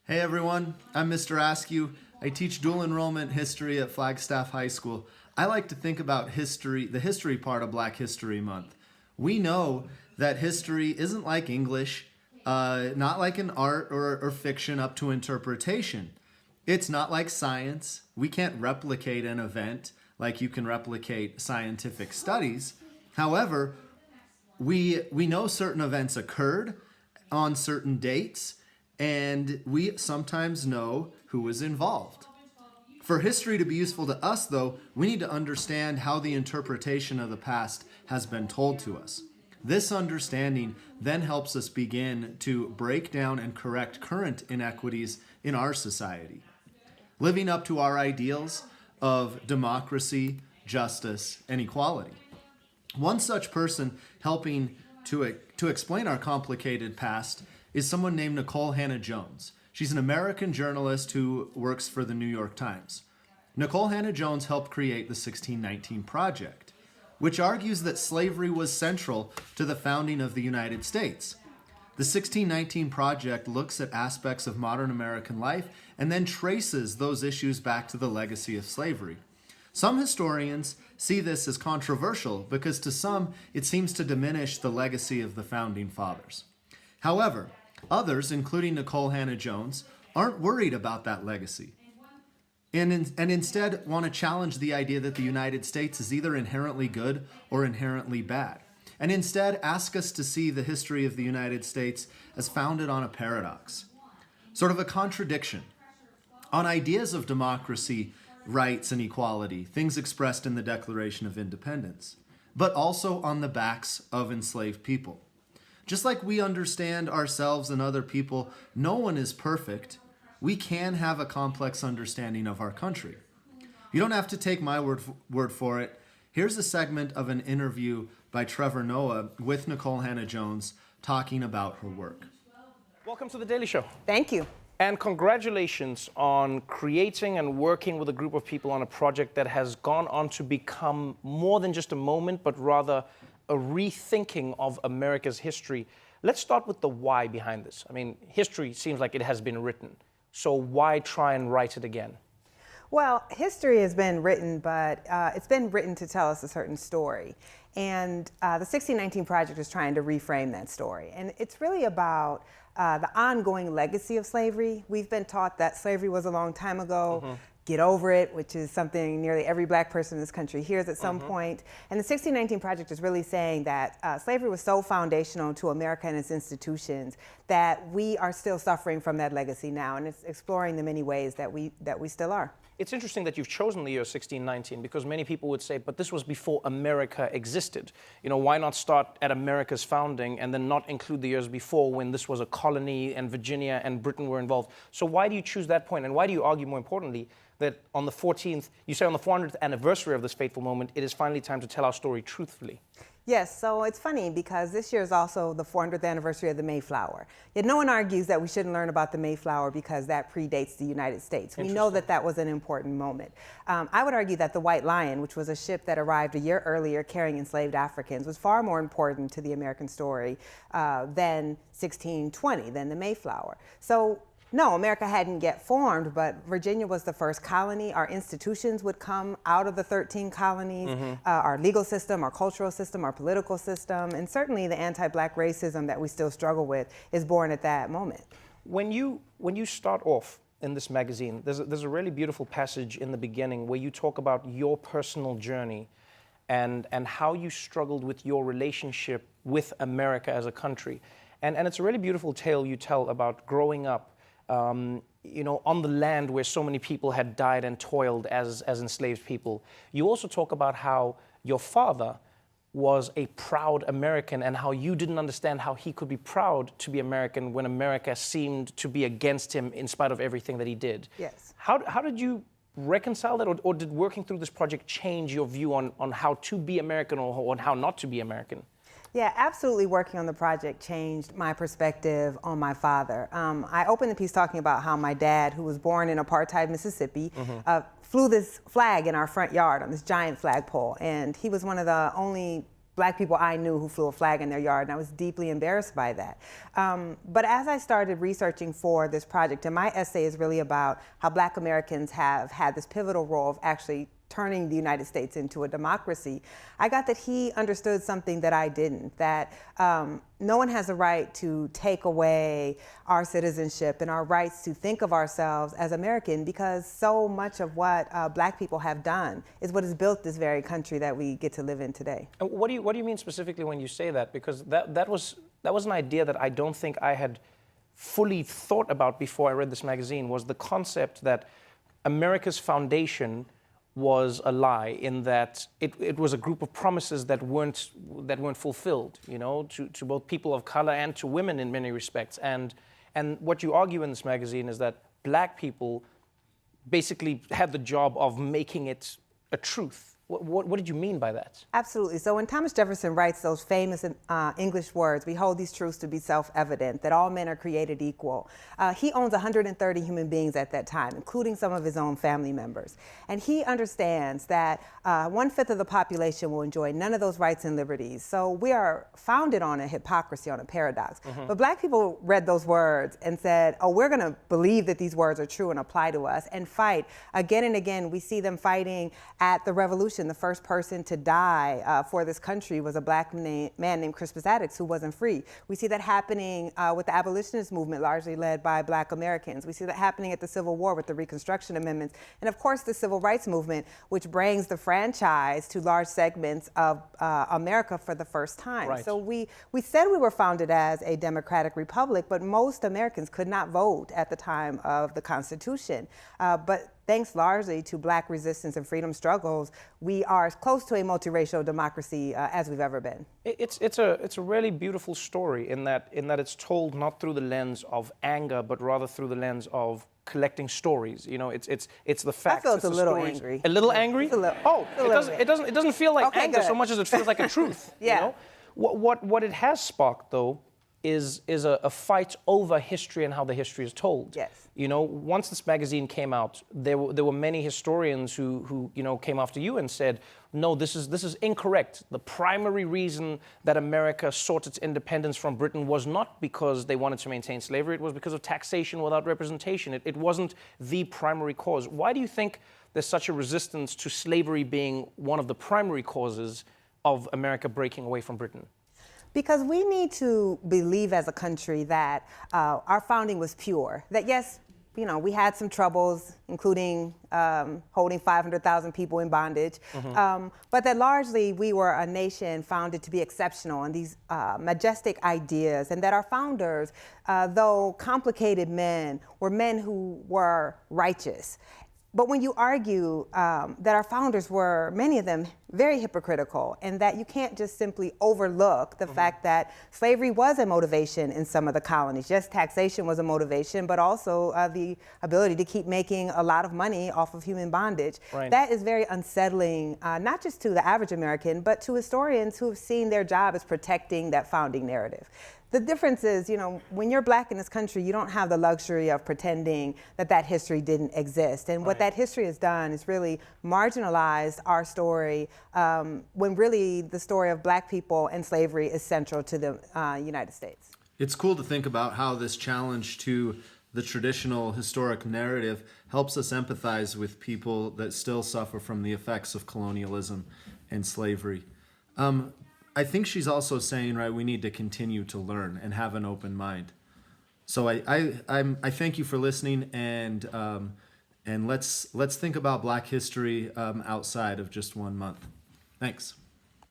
Hey everyone, I'm Mr. Askew. I teach dual enrollment history at Flagstaff High School. I like to think about history, the history part of Black History Month. We know that history isn't like English, not like an art or fiction up to interpretation. It's not like science. We can't replicate an event like you can replicate scientific studies. However, we know certain events occurred on certain dates, and we sometimes know who was involved. For history to be useful to us, though, we need to understand how the interpretation of the past has been told to us. This understanding then helps us begin to break down and correct current inequities in our society, living up to our ideals of democracy, justice, and equality. One such person helping to explain our complicated past is someone named Nikole Hannah-Jones. She's an American journalist who works for the New York Times. Nikole Hannah-Jones helped create the 1619 Project, which argues that slavery was central to the founding of the United States. The 1619 Project looks at aspects of modern American life and then traces those issues back to the legacy of slavery. Some historians see this as controversial because to some it seems to diminish the legacy of the founding fathers. However, others, including Nikole Hannah-Jones, aren't worried about that legacy and instead want to challenge the idea that the United States is either inherently good or inherently bad, and instead ask us to see the history of the United States as founded on a paradox, sort of a contradiction, on ideas of democracy, rights, and equality, things expressed in the Declaration of Independence, but also on the backs of enslaved people. Just like we understand ourselves and other people, no one is perfect. We can have a complex understanding of our country. You don't have to take my word for it. Here's a segment of an interview by Trevor Noah with Nikole Hannah-Jones talking about her work. Welcome to The Daily Show. Thank you. And congratulations on creating and working with a group of people on a project that has gone on to become more than just a moment, but rather a rethinking of America's history. Let's start with the why behind this. I mean, history seems like it has been written. So why try and write it again? Well, history has been written, but it's been written to tell us a certain story. And the 1619 Project is trying to reframe that story. And it's really about the ongoing legacy of slavery. We've been taught that slavery was a long time ago. Get over it, which is something nearly every black person in this country hears at some point. And the 1619 Project is really saying that slavery was so foundational to America and its institutions that we are still suffering from that legacy now, and it's exploring the many ways that we still are. It's interesting that you've chosen the year 1619 because many people would say, but this was before America existed. You know, why not start at America's founding and then not include the years before when this was a colony and Virginia and Britain were involved? So why do you choose that point? And why do you argue, more importantly, that on the 14th, you say on the 400th anniversary of this fateful moment, it is finally time to tell our story truthfully? Yes, so it's funny because this year is also the 400th anniversary of the Mayflower. Yet no one argues that we shouldn't learn about the Mayflower because that predates the United States. We know that that was an important moment. I would argue that the White Lion, which was a ship that arrived a year earlier carrying enslaved Africans, was far more important to the American story than 1620, than the Mayflower. So no, America hadn't yet formed, but Virginia was the first colony. Our institutions would come out of the 13 colonies, our legal system, our cultural system, our political system, and certainly the anti-black racism that we still struggle with is born at that moment. When you start off in this magazine, there's a really beautiful passage in the beginning where you talk about your personal journey and how you struggled with your relationship with America as a country. And it's a really beautiful tale you tell about growing up you know, on the land where so many people had died and toiled as enslaved people. You also talk about how your father was a proud American and how you didn't understand how he could be proud to be American when America seemed to be against him in spite of everything that he did. Yes. How did you reconcile that, or did working through this project change your view on how to be American or on how not to be American? Yeah, absolutely. Working on the project changed my perspective on my father. I opened the piece talking about how my dad, who was born in apartheid Mississippi, flew this flag in our front yard on this giant flagpole. And he was one of the only Black people I knew who flew a flag in their yard, and I was deeply embarrassed by that. But as I started researching for this project, and my essay is really about how Black Americans have had this pivotal role of actually turning the United States into a democracy, I got that he understood something that I didn't, that no one has a right to take away our citizenship and our rights to think of ourselves as American, because so much of what Black people have done is what has built this very country that we get to live in today. And what do you mean specifically when you say that? Because that was an idea that I don't think I had fully thought about before I read this magazine, was the concept that America's foundation was a lie, in that it was a group of promises that weren't fulfilled, you know, to both people of color and to women in many respects. And what you argue in this magazine is that Black people basically had the job of making it a truth. What did you mean by that? Absolutely. So when Thomas Jefferson writes those famous English words, we hold these truths to be self-evident, that all men are created equal. He owns 130 human beings at that time, including some of his own family members. And he understands that 1/5 of the population will enjoy none of those rights and liberties. So we are founded on a hypocrisy, on a paradox. But Black people read those words and said, oh, we're going to believe that these words are true and apply to us, and fight. Again and again, we see them fighting at the Revolution. The first person to die for this country was a Black man named Crispus Attucks, who wasn't free. We see that happening with the abolitionist movement, largely led by Black Americans. We see that happening at the Civil War with the Reconstruction Amendments. And of course, the Civil Rights Movement, which brings the franchise to large segments of America for the first time. Right. So we said we were founded as a democratic republic, but most Americans could not vote at the time of the Constitution. But thanks largely to Black resistance and freedom struggles, we are as close to a multiracial democracy as we've ever been. It's a really beautiful story in that it's told not through the lens of anger, but rather through the lens of collecting stories. You know, it's the facts. I feel it's the a little stories. angry. A little angry? It's a little, oh, it's a little bit. it doesn't feel like Okay, anger good. so much as it feels like a truth. Yeah. You know? What it has sparked, though, is a fight over history and how the history is told. Yes. You know, once this magazine came out, there were many historians who you know came after you and said, no, this is incorrect. The primary reason that America sought its independence from Britain was not because they wanted to maintain slavery. It was because of taxation without representation. It wasn't the primary cause. Why do you think there's such a resistance to slavery being one of the primary causes of America breaking away from Britain? Because we need to believe as a country that our founding was pure. That yes, you know, we had some troubles, including holding 500,000 people in bondage, but that largely we were a nation founded to be exceptional in these majestic ideas, and that our founders, though complicated men, were men who were righteous. But when you argue that our founders were, many of them, very hypocritical, and that you can't just simply overlook the fact that slavery was a motivation in some of the colonies. Yes, taxation was a motivation, but also the ability to keep making a lot of money off of human bondage. Right. That is very unsettling, not just to the average American, but to historians who have seen their job as protecting that founding narrative. The difference is, you know, when you're Black in this country, you don't have the luxury of pretending that history didn't exist. And what that history has done is really marginalized our story when really the story of Black people and slavery is central to the United States. It's cool to think about how this challenge to the traditional historic narrative helps us empathize with people that still suffer from the effects of colonialism and slavery. I think she's also saying, right, we need to continue to learn and have an open mind. So I thank you for listening, and let's think about Black history outside of just 1 month. Thanks.